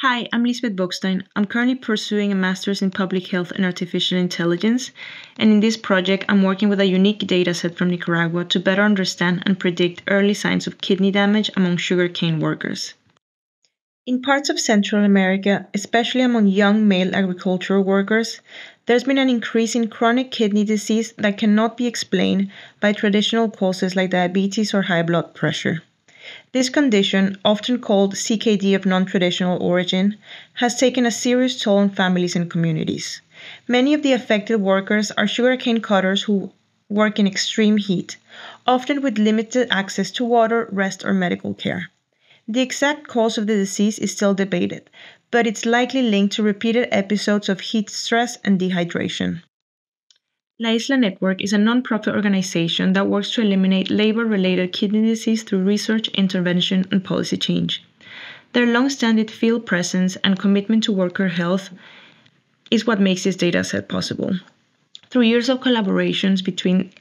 Hi, I'm Lizbeth WAAGSTEIN. I'm currently pursuing a master's in public health and artificial intelligence, and in this project, I'm working with a unique dataset from Nicaragua to better understand and predict early signs of kidney damage among sugarcane workers. In parts of Central America, especially among young male agricultural workers, there's been an increase in chronic kidney disease that cannot be explained by traditional causes like diabetes or high blood pressure. This condition, often called CKD of non-traditional origin, has taken a serious toll on families and communities. Many of the affected workers are sugarcane cutters who work in extreme heat, often with limited access to water, rest, or medical care. The exact cause of the disease is still debated, but it's likely linked to repeated episodes of heat stress and dehydration. La Isla Network is a non-profit organization that works to eliminate labor-related kidney disease through research, intervention, and policy change. Their long-standing field presence and commitment to worker health is what makes this dataset possible. Through years of collaborations between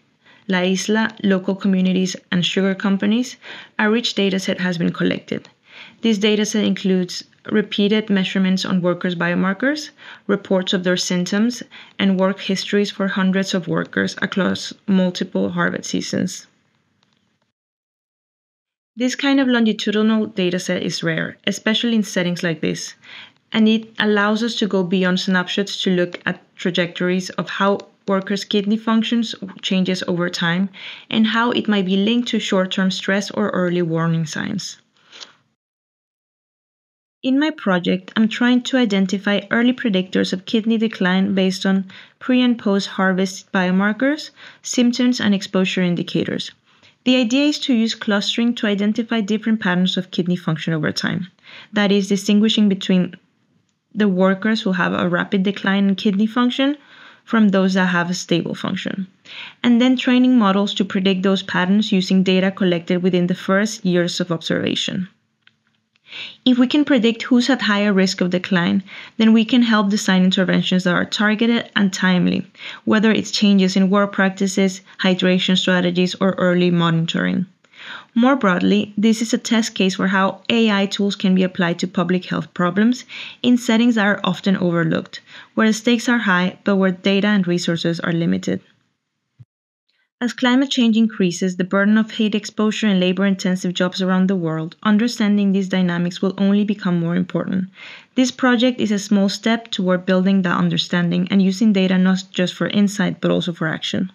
La Isla, local communities, and sugar companies, a rich dataset has been collected. This dataset includes repeated measurements on workers' biomarkers, reports of their symptoms, and work histories for hundreds of workers across multiple harvest seasons. This kind of longitudinal dataset is rare, especially in settings like this, and it allows us to go beyond snapshots to look at trajectories of how workers' kidney functions changes over time and how it might be linked to short-term stress or early warning signs. In my project, I'm trying to identify early predictors of kidney decline based on pre- and post-harvest biomarkers, symptoms, and exposure indicators. The idea is to use clustering to identify different patterns of kidney function over time. That is, distinguishing between the workers who have a rapid decline in kidney function from those that have a stable function, and then training models to predict those patterns using data collected within the first years of observation. If we can predict who's at higher risk of decline, then we can help design interventions that are targeted and timely, whether it's changes in work practices, hydration strategies, or early monitoring. More broadly, this is a test case for how AI tools can be applied to public health problems in settings that are often overlooked, where the stakes are high but where data and resources are limited. As climate change increases the burden of heat exposure and labor-intensive jobs around the world, understanding these dynamics will only become more important. This project is a small step toward building that understanding and using data not just for insight but also for action.